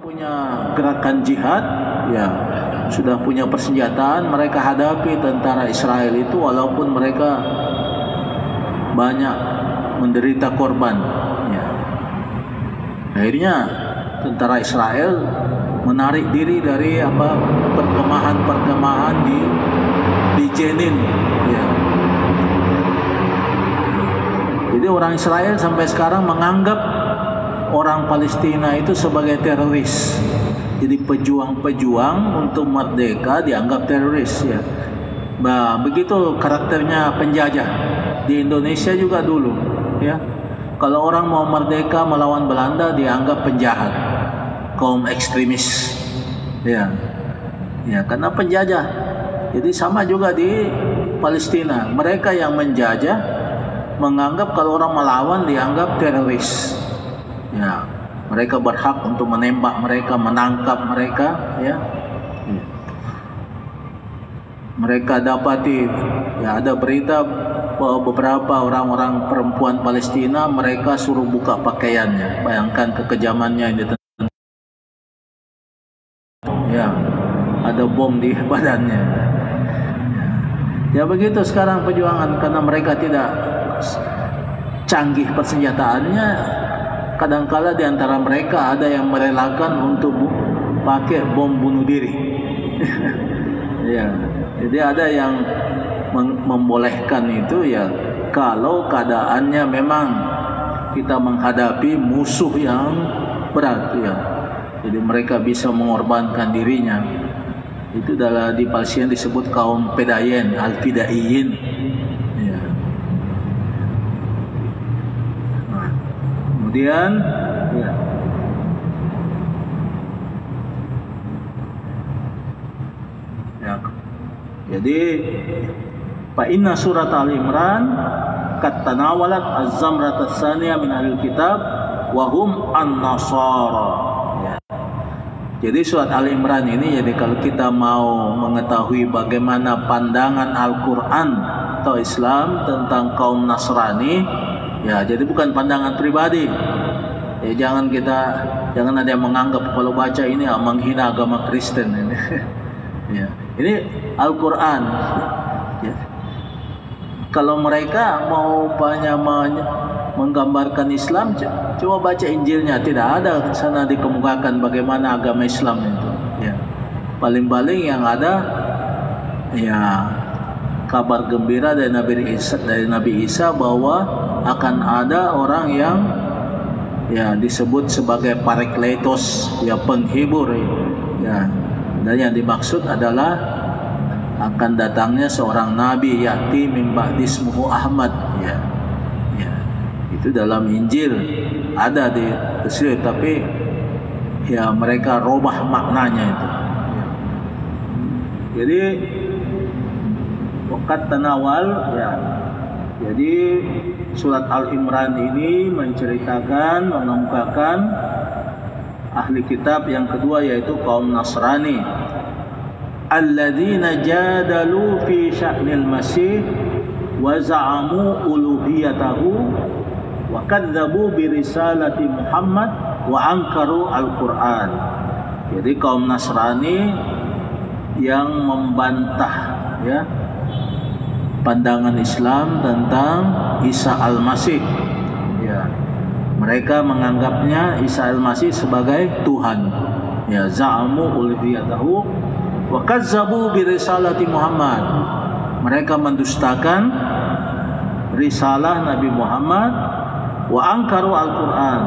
punya gerakan jihad, ya sudah punya persenjataan, mereka hadapi tentara Israel itu walaupun mereka banyak menderita korban. Ya. Akhirnya tentara Israel menarik diri dari perkemahan di Jenin. Ya. Jadi orang Israel sampai sekarang menganggap orang Palestina itu sebagai teroris. Jadi pejuang-pejuang untuk merdeka dianggap teroris, ya. Nah, begitu karakternya penjajah di Indonesia juga dulu, ya. Kalau orang mau merdeka melawan Belanda dianggap penjahat, kaum ekstremis, ya. Ya, karena penjajah. Jadi sama juga di Palestina, mereka yang menjajah menganggap kalau orang melawan dianggap teroris. Ya, mereka berhak untuk menembak mereka, menangkap mereka, ya. Mereka dapati, ya, ada berita bahwa beberapa orang-orang perempuan Palestina mereka suruh buka pakaiannya. Bayangkan kekejamannya ini. Ya, ada bom di badannya. Ya, begitu sekarang perjuangan, karena mereka tidak canggih persenjataannya. Kadangkala di antara mereka ada yang merelakan untuk pakai bom bunuh diri. Ya, jadi ada yang membolehkan itu, ya, kalau keadaannya memang kita menghadapi musuh yang berat, ya. Jadi mereka bisa mengorbankan dirinya. Itu adalah di Palestina disebut kaum Pedayen, Al-Fidaiyin. Ya. Nah, kemudian, ya. Ya. Jadi fa inna surat Al-Imran kat tanawalat az-zamrat as-saniyah min ahlil kitab wa hum an-nasara. Ya. Jadi surat Al-Imran ini, jadi kalau kita mau mengetahui bagaimana pandangan Al-Quran atau Islam tentang kaum Nasrani, ya, jadi bukan pandangan pribadi. Ya, jangan ada yang menganggap kalau baca ini menghina agama Kristen ini. Ya, ini Al-Quran. Ya. Kalau mereka mau banyak menggambarkan Islam, coba baca Injilnya, tidak ada sana dikemukakan bagaimana agama Islam itu. Ya. Paling-paling yang ada, ya, kabar gembira dari Nabi Isa bahwa akan ada orang yang, ya, disebut sebagai Parakletos, ya, penghibur, ya. Dan yang dimaksud adalah akan datangnya seorang nabi, ya'ti min ba'di ismuhu Ahmad, ya. Ya. Itu dalam Injil ada di tafsir, tapi ya mereka robah maknanya itu. Ya. Jadi waqat tanawal, ya. Jadi surat Al-Imran ini menceritakan, mengemukakan ahli kitab yang kedua, yaitu kaum Nasrani. Alladzina jadalu fi sya'nil masih wa za'amu uluhiyatahu wa kadzabu bi risalati Muhammad wa ankaru al-Qur'an. Jadi kaum Nasrani yang membantah, ya, pandangan Islam tentang Isa al-Masih. Ya. Mereka menganggapnya Isa al-Masih sebagai Tuhan. Ya, za'amu uluhiyatahu wa kazzabu bi risalati Muhammad. Mereka mendustakan risalah Nabi Muhammad, wa ankaru al-Qur'an,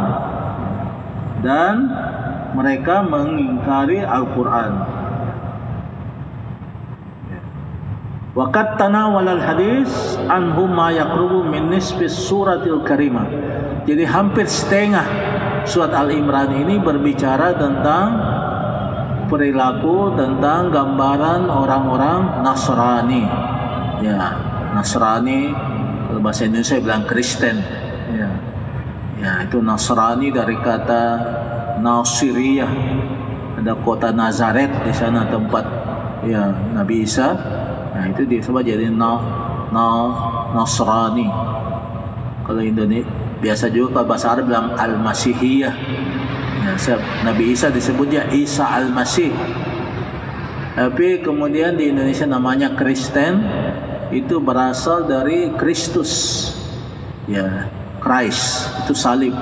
dan mereka mengingkari Al-Qur'an. Wa qad tanawala al-hadis anhum ma yaqrubu min nisfi suratil karimah. Jadi hampir setengah surat Al-Imran ini berbicara tentang perilaku, tentang gambaran orang-orang Nasrani. Ya, Nasrani, kalau bahasa Indonesia bilang Kristen. Ya. Ya, itu Nasrani dari kata Nasiriyah. Ada kota Nazaret di sana tempat, ya, Nabi Isa. Nah, itu disebut jadi Nasrani. Kalau Indonesia biasa juga kalau bahasa Arab bilang Al-Masihiyah. Nabi Isa disebutnya Isa Al-Masih. Tapi kemudian di Indonesia namanya Kristen, itu berasal dari Kristus. Ya, Christ itu salib.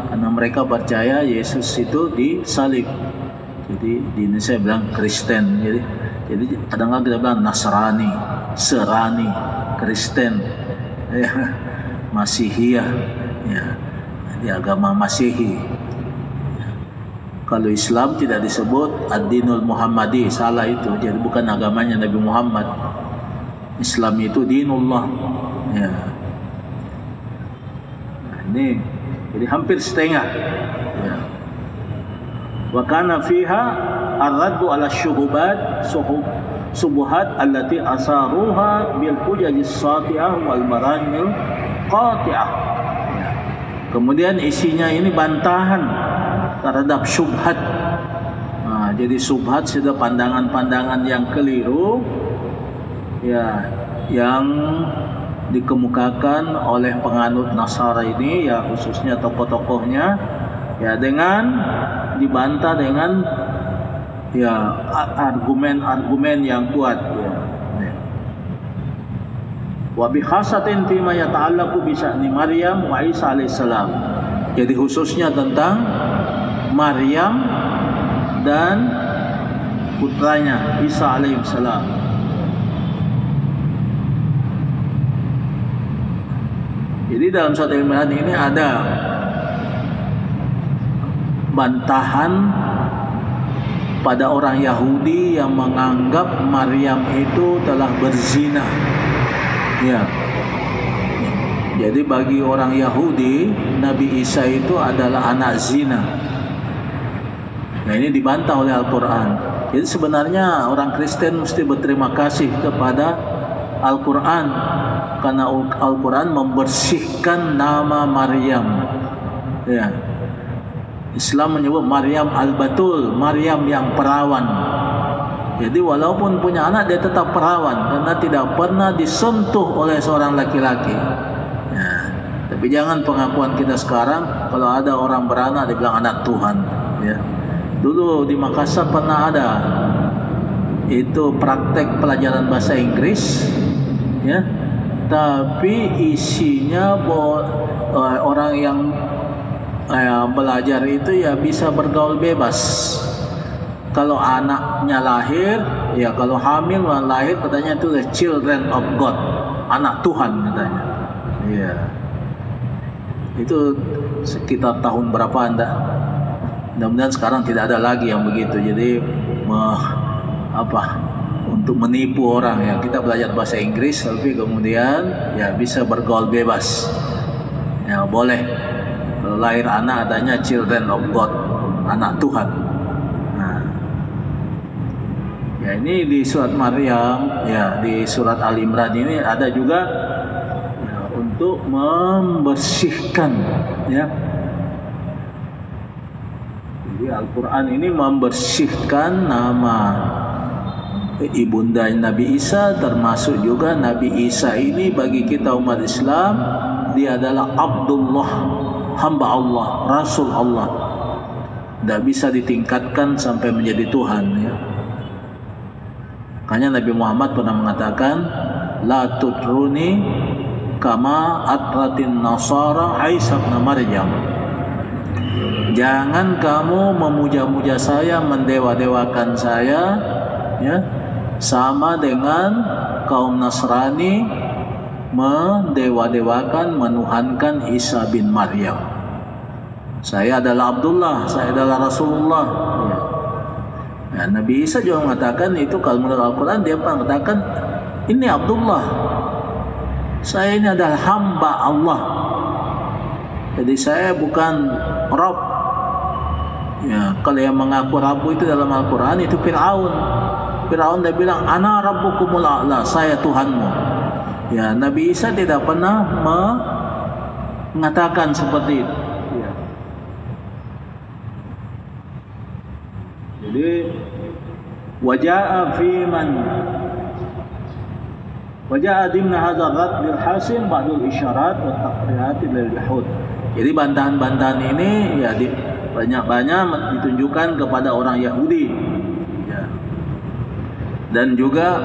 Karena mereka percaya Yesus itu disalib. Jadi di Indonesia bilang Kristen. Jadi kadang-kadang kita bilang Nasrani, Serani, Kristen, ya, Masihiyah, ya, di agama Masehi. Ya. Kalau Islam tidak disebut Ad-Dinul Muhammadi, salah itu. Jadi bukan agamanya Nabi Muhammad. Islam itu dinullah. Ya. Nah, ini jadi hampir setengah. Ya. Wa kana fiha ar-raddu 'ala subuhat allati asaruha bil hujajis sati'ah wal maranil qati'ah. Ya. Kemudian isinya ini bantahan terhadap syubhat. Nah, jadi syubhat sudah pandangan-pandangan yang keliru, ya, yang dikemukakan oleh penganut Nasara ini, ya, khususnya tokoh-tokohnya, ya, dengan dibantah dengan, ya, argumen-argumen yang kuat, ya. Wa bi khasatin fi ma yata'allaqu bi sya'ni Maryam wa Isa alaihissalam. Jadi khususnya tentang Maryam dan putranya Isa alaihissalam. Jadi dalam surat Al-Imran ini ada bantahan pada orang Yahudi yang menganggap Maryam itu telah berzina. Ya. Jadi bagi orang Yahudi, Nabi Isa itu adalah anak zina. Nah, ini dibantah oleh Al-Quran. Jadi sebenarnya orang Kristen mesti berterima kasih kepada Al-Quran, karena Al-Quran membersihkan nama Maryam. Ya. Islam menyebut Maryam Al-Batul, Maryam yang perawan. Jadi walaupun punya anak, dia tetap perawan karena tidak pernah disentuh oleh seorang laki-laki. Ya. Tapi jangan pengakuan kita sekarang, kalau ada orang beranak dibilang anak Tuhan. Ya. Dulu di Makassar pernah ada itu praktek pelajaran bahasa Inggris, ya, tapi isinya orang yang belajar itu ya bisa bergaul bebas. Kalau anaknya lahir, ya, kalau hamil lahir, katanya itu the children of God, anak Tuhan katanya. Ya, itu sekitar tahun berapa Anda? Mudah-mudahan sekarang tidak ada lagi yang begitu. Jadi untuk menipu orang, ya, kita belajar bahasa Inggris tapi kemudian ya bisa bergaul bebas, ya, boleh. Kalau lahir anak adanya children of God, anak Tuhan. Nah, ya, ini di surat Maryam, ya, di surat Al-Imran ini ada juga, ya, untuk membersihkan, ya. Jadi Al-Quran ini membersihkan nama ibunda Nabi Isa, termasuk juga Nabi Isa ini bagi kita umat Islam, dia adalah Abdullah, hamba Allah, Rasul Allah. Tidak bisa ditingkatkan sampai menjadi Tuhan, ya. Makanya Nabi Muhammad pernah mengatakan, la tutruni kama atratin nasara Isa bin Maryam. Jangan kamu memuja-muja saya, mendewa-dewakan saya, ya, sama dengan kaum Nasrani mendewa-dewakan, menuhankan Isa bin Maryam. Saya adalah Abdullah, saya adalah Rasulullah, ya. Nah, Nabi Isa juga mengatakan itu, kalau menurut Al-Quran dia mengatakan, ini Abdullah, saya ini adalah hamba Allah, jadi saya bukan Rabb. Ya, kalau yang mengaku Rabbu itu dalam Al-Quran itu Fir'aun. Fir'aun dia bilang, ana rabbukumul a'la, saya Tuhanmu. Ya, Nabi Isa tidak pernah mengatakan seperti itu. Ya. Jadi waja'a dimna hadzal rad bil hasil ba'dul isyarat wa taqrirat lil bihud. Jadi bantahan-bantahan ini, ya, banyak-banyak ditunjukkan kepada orang Yahudi. Ya. Dan juga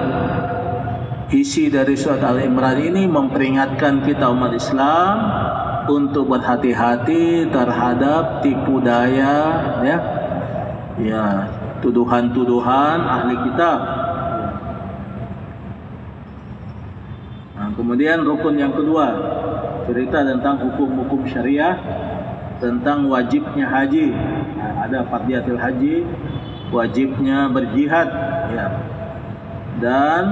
isi dari surat Al-Imran ini memperingatkan kita umat Islam untuk berhati-hati terhadap tipu daya, ya, tuduhan-tuduhan ahli kitab. Nah, kemudian rukun yang kedua, cerita tentang hukum-hukum syariah, tentang wajibnya haji. Nah, ada fardhiyatul haji, wajibnya berjihad, ya. Dan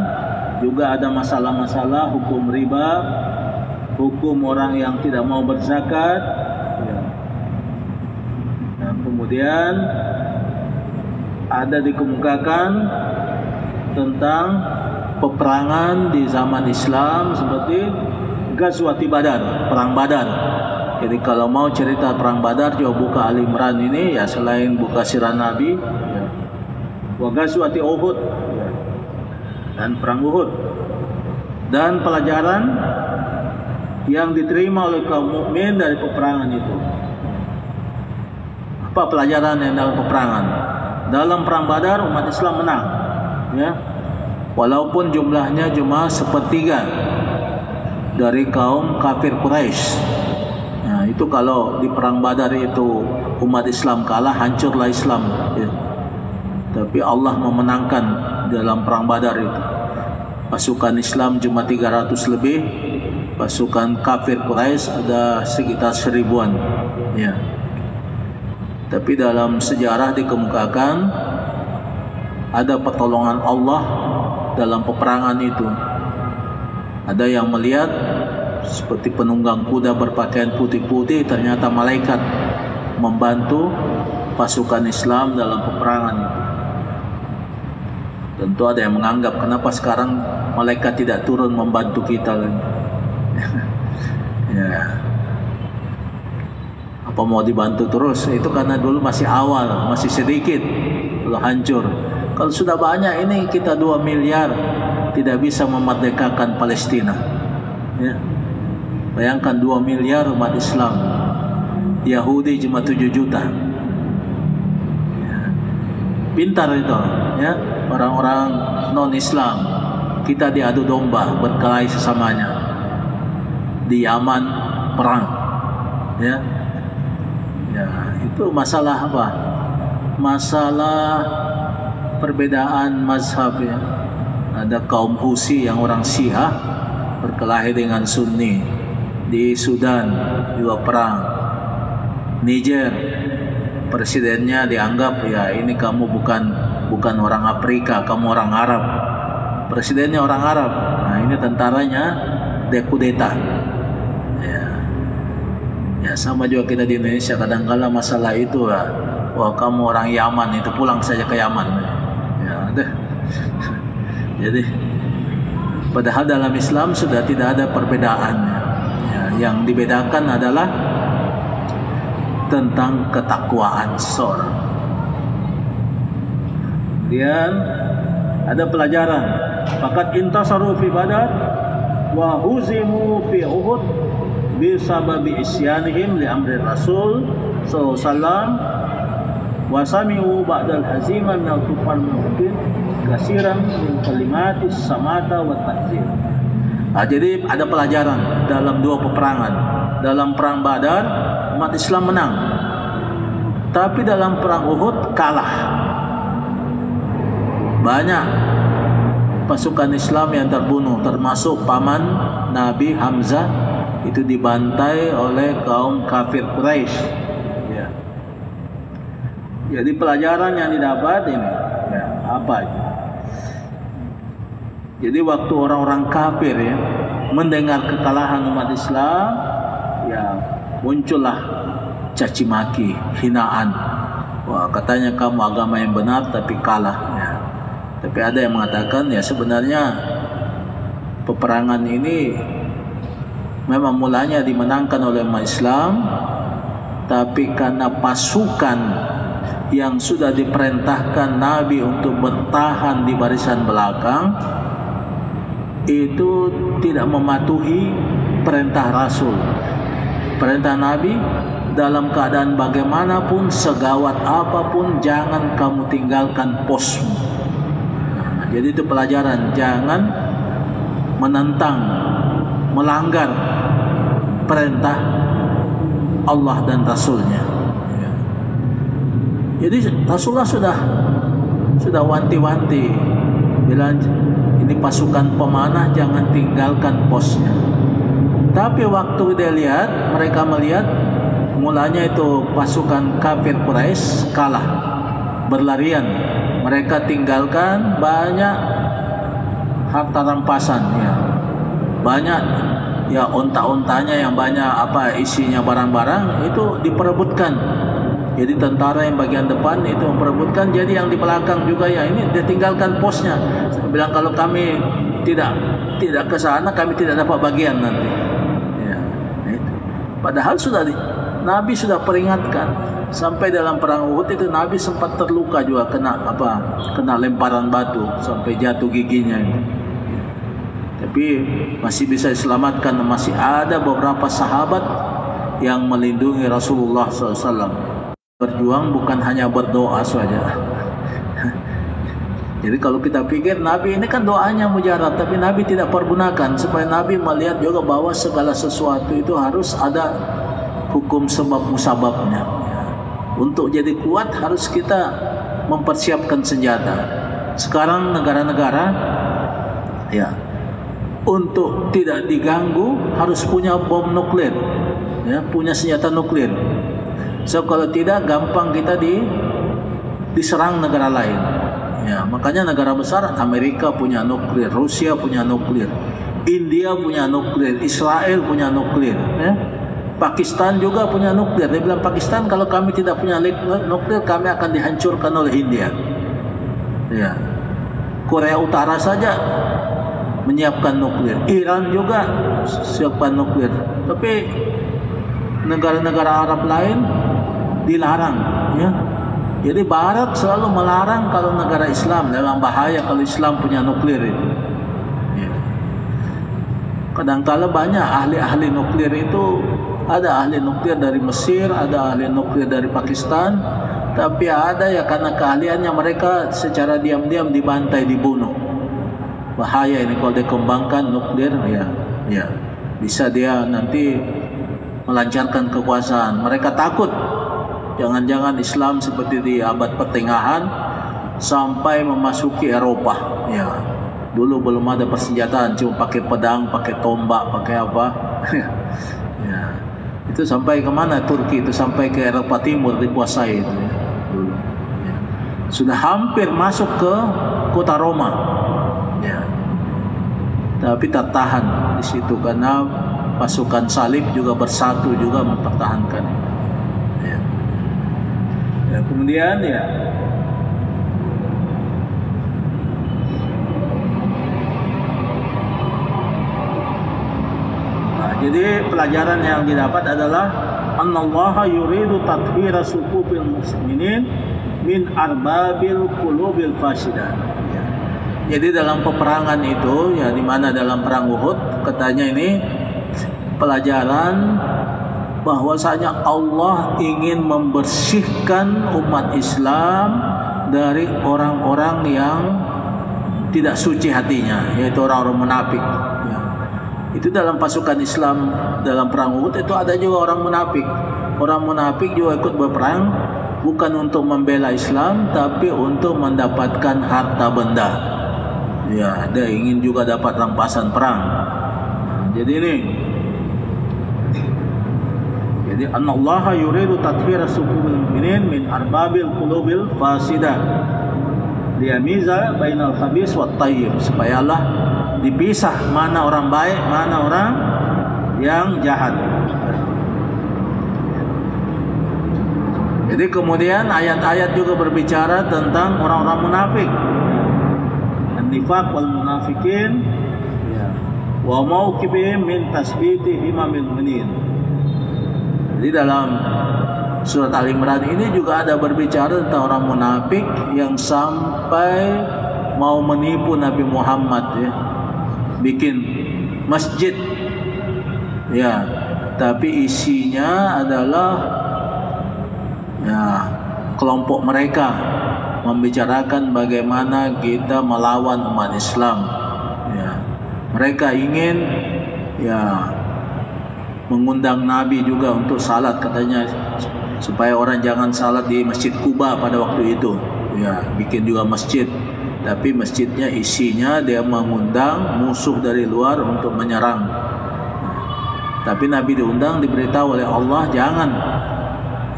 juga ada masalah-masalah hukum riba, hukum orang yang tidak mau berzakat, ya. Nah, kemudian ada dikemukakan tentang peperangan di zaman Islam seperti Ghazwati Badar, perang Badar. Jadi kalau mau cerita perang Badar, coba buka Ali Imran ini, ya, selain buka sirah Nabi, ya. Wa Ghazwati Uhud, ya. Dan perang Uhud. Dan pelajaran yang diterima oleh kaum mukmin dari peperangan itu. Apa pelajaran yang dalam peperangan? Dalam perang Badar umat Islam menang, ya. Walaupun jumlahnya cuma sepertiga dari kaum kafir Quraisy. Nah, itu kalau di perang Badar itu umat Islam kalah, hancurlah Islam, ya. Tapi Allah memenangkan dalam perang Badar itu. Pasukan Islam cuma 300 lebih, pasukan kafir Quraisy ada sekitar 1000-an, ya. Tapi dalam sejarah dikemukakan ada pertolongan Allah dalam peperangan itu. Ada yang melihat seperti penunggang kuda berpakaian putih-putih, ternyata malaikat membantu pasukan Islam dalam peperangan itu. Tentu ada yang menganggap, kenapa sekarang malaikat tidak turun membantu kita lagi? Ya. Apa mau dibantu terus? Itu karena dulu masih awal, masih sedikit, lalu hancur. Kalau sudah banyak ini, kita 2 miliar tidak bisa memerdekakan Palestina, ya. Bayangkan 2 miliar umat Islam, Yahudi cuma 7 juta. Ya. Pintar itu, ya. Orang-orang non-Islam, kita diadu domba, berkelahi sesamanya. Di Yaman perang, ya. Ya, itu masalah apa? Masalah perbedaan mazhab, ya. Ada kaum Husi yang orang Syiah berkelahi dengan Sunni. Di Sudan juga perang. Niger, presidennya dianggap, ya, ini kamu bukan orang Afrika, kamu orang Arab. Presidennya orang Arab. Nah, ini tentaranya dekudeta. Ya, sama juga kita di Indonesia, kadang-kala masalah itu, ya. Wah, kamu orang Yaman, itu pulang saja ke Yaman. Ya, ada. Jadi, padahal dalam Islam sudah tidak ada perbedaan. Ya, yang dibedakan adalah tentang ketakwaan seseorang. Kemudian ada pelajaran. Fakat intasaru fi Badar wa huzimu fi Uhud bisababi isyanihim li amri Rasul sallallahu alaihi wasallam wa sami'u ba'dal hazimah min al-kufar mu'min kasiran min kalimatis samata wa ta'zir. Jadi ada pelajaran dalam 2 peperangan. Dalam perang Badar umat Islam menang, tapi dalam perang Uhud kalah. Banyak pasukan Islam yang terbunuh, termasuk paman Nabi Hamzah, itu dibantai oleh kaum kafir Quraisy. Ya. Jadi pelajaran yang didapat ini, ya, apa? Jadi waktu orang-orang kafir, ya, mendengar kekalahan umat Islam, ya, muncullah caci maki, hinaan. Wah, katanya kamu agama yang benar tapi kalah. Ya. Tapi ada yang mengatakan, ya, sebenarnya peperangan ini memang mulanya dimenangkan oleh umat Islam, tapi karena pasukan yang sudah diperintahkan Nabi untuk bertahan di barisan belakang itu tidak mematuhi perintah Rasul. Perintah Nabi dalam keadaan bagaimanapun, segawat apapun, jangan kamu tinggalkan posmu. Jadi itu pelajaran, jangan menentang, melanggar perintah Allah dan Rasulnya. Jadi Rasulullah sudah wanti-wanti, bilang ini pasukan pemanah, jangan tinggalkan posnya. Tapi waktu dia lihat, mereka melihat mulanya itu pasukan kafir Quraisy kalah, berlarian. Mereka tinggalkan banyak harta rampasan, ya, banyak ya onta-ontanya yang banyak apa isinya barang-barang itu diperebutkan. Jadi tentara yang bagian depan itu memperebutkan, jadi yang di belakang juga ya ini dia tinggalkan posnya. Saya bilang kalau kami tidak ke sana, kami tidak dapat bagian nanti. Ya, itu. Padahal Nabi sudah peringatkan. Sampai dalam perang Uhud itu Nabi sempat terluka juga, kena lemparan batu sampai jatuh giginya itu. Tapi masih bisa diselamatkan. Masih ada beberapa sahabat yang melindungi Rasulullah SAW. Berjuang bukan hanya berdoa saja. Jadi kalau kita pikir Nabi ini kan doanya mujarab, tapi Nabi tidak pergunakan, supaya Nabi melihat juga bahwa segala sesuatu itu harus ada hukum sebab musababnya. Untuk jadi kuat harus kita mempersiapkan senjata. Sekarang negara-negara ya untuk tidak diganggu harus punya bom nuklir, ya, punya senjata nuklir. So kalau tidak gampang kita diserang negara lain. Ya, makanya negara besar Amerika punya nuklir, Rusia punya nuklir, India punya nuklir, Israel punya nuklir, ya. Pakistan juga punya nuklir. Dia bilang Pakistan kalau kami tidak punya nuklir kami akan dihancurkan oleh India. Ya. Korea Utara saja menyiapkan nuklir, Iran juga siapkan nuklir. Tapi negara-negara Arab lain dilarang, ya. Jadi Barat selalu melarang kalau negara Islam, dalam bahaya kalau Islam punya nuklir itu. Ya. Kadang-kala banyak ahli-ahli nuklir itu, ada ahli nuklir dari Mesir, ada ahli nuklir dari Pakistan, tapi ada ya karena keahliannya mereka secara diam-diam dibantai, dibunuh. Bahaya ini kalau dikembangkan nuklir, ya bisa dia nanti melancarkan kekuasaan. Mereka takut jangan-jangan Islam seperti di abad pertengahan sampai memasuki Eropa. Ya, dulu belum ada persenjataan, cuma pakai pedang, pakai tombak, pakai apa. Ya, itu sampai kemana Turki itu, sampai ke Eropa Timur dikuasai itu, ya, dulu. Ya. Sudah hampir masuk ke kota Roma. Ya. Tapi tertahan di situ karena pasukan salib juga bersatu juga mempertahankan. Ya. Ya, kemudian ya jadi pelajaran yang didapat adalah annallaha yuridu tathhira sufufil muslimin min arbabil qulubil fasidah. Ya. Jadi dalam peperangan itu, ya, di mana dalam perang Uhud katanya ini pelajaran bahwasanya Allah ingin membersihkan umat Islam dari orang-orang yang tidak suci hatinya, yaitu orang-orang munafik. Ya. Itu dalam pasukan Islam dalam perang Uhud itu ada juga orang munafik. Orang munafik juga ikut berperang bukan untuk membela Islam, tapi untuk mendapatkan harta benda. Ya, dia ingin juga dapat rampasan perang. Jadi ini, jadi annallaha yuridu tathhira sufufil mu'minin min arbabil qulubil fasidah liyamiza bainal khabis wat thayyib, supaya Allah dipisah mana orang baik, mana orang yang jahat. Jadi kemudian ayat-ayat juga berbicara tentang orang-orang munafik. An-nifaq wal munafikin wa mauqibihim min tasbiti imamil mu'minin. Jadi dalam surat Al-Imran ini juga ada berbicara tentang orang munafik yang sampai mau menipu Nabi Muhammad, ya. Bikin masjid, ya, tapi isinya adalah ya, kelompok mereka membicarakan bagaimana kita melawan umat Islam. Ya, mereka ingin ya mengundang Nabi juga untuk salat, katanya supaya orang jangan salat di Masjid Kuba pada waktu itu. Ya, bikin juga masjid, tapi masjidnya isinya dia mengundang musuh dari luar untuk menyerang. Tapi Nabi diundang, diberitahu oleh Allah, jangan.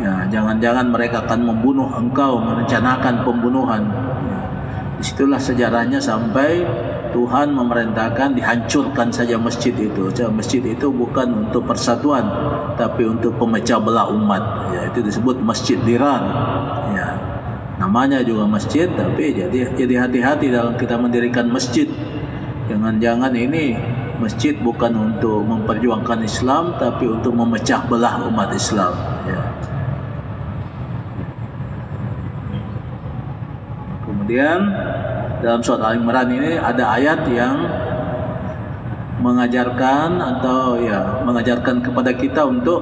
Ya, jangan-jangan mereka akan membunuh engkau, merencanakan pembunuhan. Ya, disitulah sejarahnya sampai Tuhan memerintahkan dihancurkan saja masjid itu. Masjid itu bukan untuk persatuan, tapi untuk pemecah belah umat. Ya, itu disebut Masjid Dirar. Ya, namanya juga masjid, tapi jadi hati-hati dalam kita mendirikan masjid. Jangan-jangan ini masjid bukan untuk memperjuangkan Islam, tapi untuk memecah belah umat Islam. Ya. Kemudian dalam surat Al-Imran ini ada ayat yang mengajarkan atau ya mengajarkan kepada kita untuk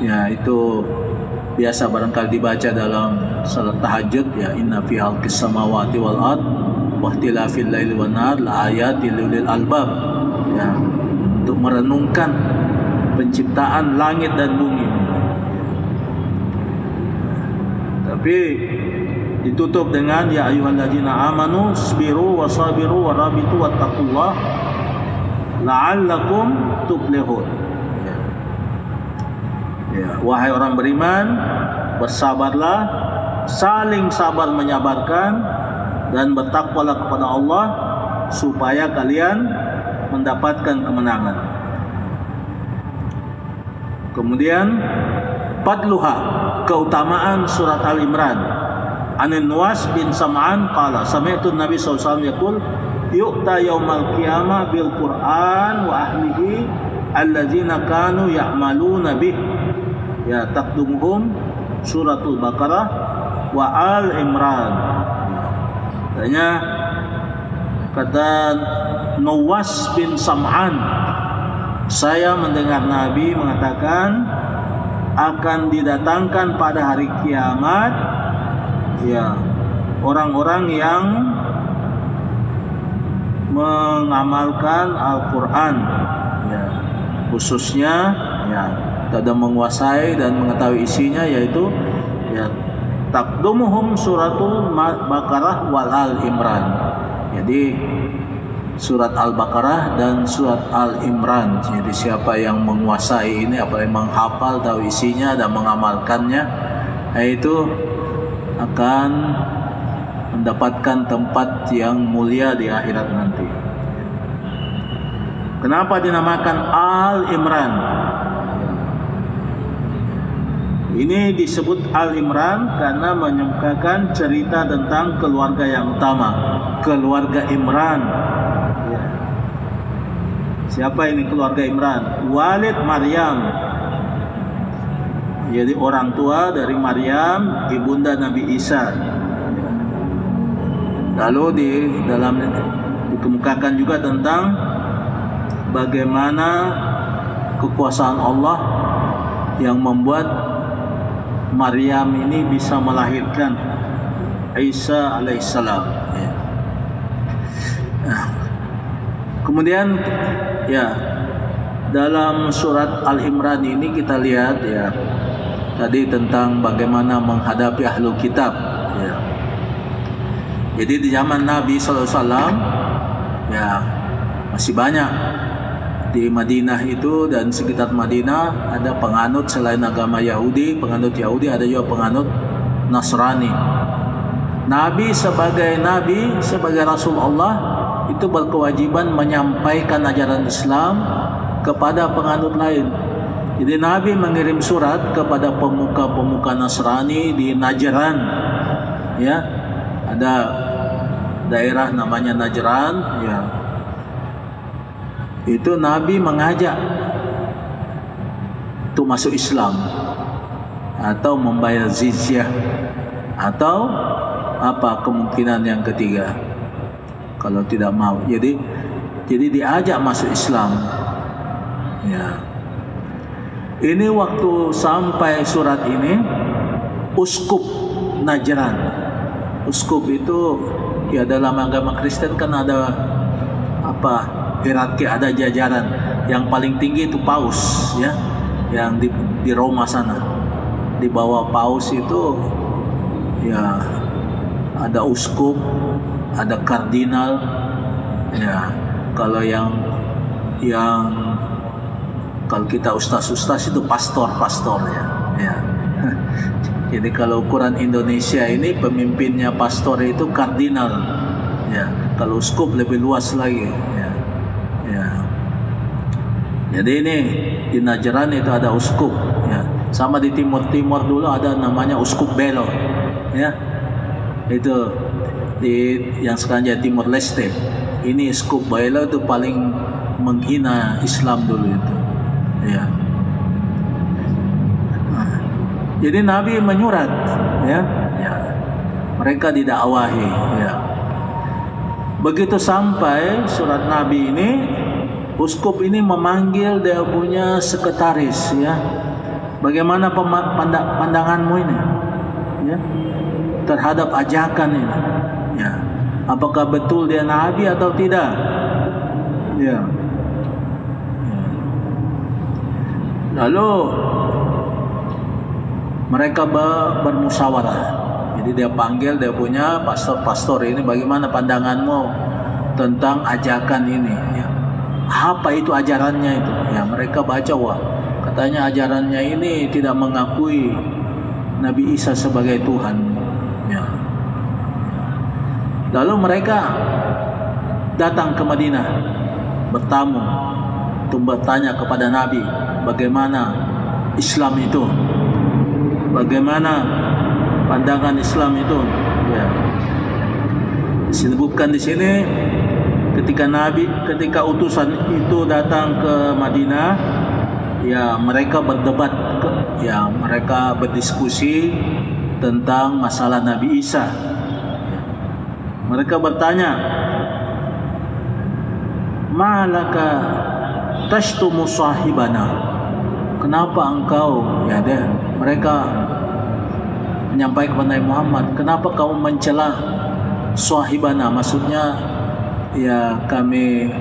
ya itu biasa barangkali dibaca dalam salat tahajud, ya inna fi khalqis samawati wal ard wa ikhtilafil laili wan nahar la ayatil lil albab, ya, untuk merenungkan penciptaan langit dan bumi. Tapi ditutup dengan ya ayyuhalladzina amanu sabiru wasabiru warabitu wattaqullah la'allakum tuflihun. Ya, wahai orang beriman, bersabarlah, saling sabar menyabarkan, dan bertakwalah kepada Allah supaya kalian mendapatkan kemenangan. Kemudian fadluha, keutamaan surat Al-Imran. Anin Nuwas bin Sam'an qala sami'tu Nabi sallallahu alaihi wasallam yaqul yu'ta yaumal qiyamah bil Qur'an wa ahlihi allazina kanu ya'maluna bih, ya taqdumuhum suratul Baqarah wa Al-Imran. Katanya, kata Nuwas bin Sam'an, saya mendengar Nabi mengatakan akan didatangkan pada hari kiamat ya orang-orang yang mengamalkan Al-Quran, ya, khususnya ya tidak menguasai dan mengetahui isinya, yaitu ya taqdumuhum suratul Baqarah wal Al-Imran. Jadi surat Al-Baqarah dan surat Al-Imran. Jadi siapa yang menguasai ini, apa yang menghafal, tahu isinya dan mengamalkannya, itu akan mendapatkan tempat yang mulia di akhirat nanti. Kenapa dinamakan Al-Imran? Ini disebut Al-Imran karena menyukakan cerita tentang keluarga yang utama, keluarga Imran. Ya. Siapa ini keluarga Imran? Walid Maryam. Jadi orang tua dari Maryam, ibunda Nabi Isa. Lalu di dalam dikemukakan juga tentang bagaimana kekuasaan Allah yang membuat Maryam ini bisa melahirkan Isa alaihissalam. Ya. Nah, kemudian ya dalam surat Al-Imran ini kita lihat ya tadi tentang bagaimana menghadapi ahlul kitab. Ya. Jadi di zaman Nabi SAW ya masih banyak di Madinah itu dan sekitar Madinah ada penganut selain agama Yahudi, penganut Yahudi, ada juga penganut Nasrani. Nabi sebagai Rasulullah itu berkewajiban menyampaikan ajaran Islam kepada penganut lain. Jadi Nabi mengirim surat kepada pemuka-pemuka Nasrani di Najran, ya, ada daerah namanya Najran, ya. Itu Nabi mengajak untuk masuk Islam atau membayar jizyah atau apa kemungkinan yang ketiga kalau tidak mau. Jadi diajak masuk Islam, ya. Ini waktu sampai surat ini, uskup Najran. Uskup itu ya dalam agama Kristen kan ada hierarki, ada jajaran. Yang paling tinggi itu paus, ya, yang di Roma sana. Di bawah paus itu ya ada uskup, ada kardinal, ya. Kalau yang kalau kita ustaz itu pastor ya. Jadi kalau ukuran Indonesia ini pemimpinnya pastor itu kardinal, ya. Kalau uskup lebih luas lagi, ya. Jadi ini di Najran itu ada uskup, ya. Sama di Timur dulu ada namanya uskup Belo, ya. Itu yang sekarang jadi Timur Leste. Ini uskup Belo itu paling menghina Islam dulu itu, ya. Jadi Nabi menyurat, ya. Mereka didakwahi, ya. Begitu sampai surat Nabi ini, uskup ini memanggil dia punya sekretaris, ya. Bagaimana pandanganmu ini, ya, terhadap ajakan ini, ya. Apakah betul dia Nabi atau tidak, ya. Lalu mereka bermusyawarah. Jadi dia panggil dia punya pastor ini, bagaimana pandanganmu tentang ajakan ini, ya. Apa itu ajarannya itu? Ya, mereka baca, wah, katanya ajarannya ini tidak mengakui Nabi Isa sebagai Tuhan, ya. Lalu mereka datang ke Madinah bertamu untuk bertanya kepada Nabi bagaimana Islam itu, bagaimana pandangan Islam itu, ya. Disebutkan di sini ketika utusan itu datang ke Madinah, ya, mereka berdebat, ya, mereka berdiskusi tentang masalah Nabi Isa. Mereka bertanya, "Malaka tashtumu sahibana?" Kenapa engkau, ya, mereka menyampaikan kepada Nabi Muhammad, kenapa kamu mencela sahibana? Maksudnya, ya, kami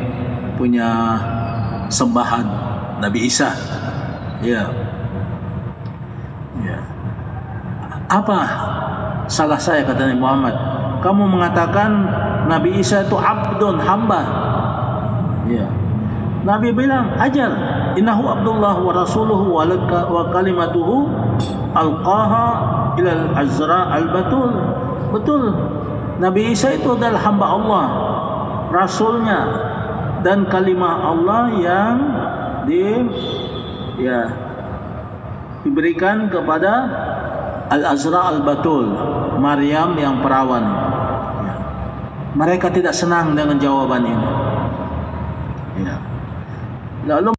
punya sembahan Nabi Isa, ya. Apa salah saya, kata Nabi Muhammad? Kamu mengatakan Nabi Isa itu abdun, hamba, ya. Nabi bilang, ajar, innahu abdullah wa rasuluhu wa kalimatuhu alqaha ilal azra al-batul. Betul, Nabi Isa itu adalah hamba Allah, rasulnya, dan kalimat Allah yang diberikan kepada Al-Azra Al-Batul, Maryam yang perawan. Mereka tidak senang dengan jawaban ini, ya. Lalu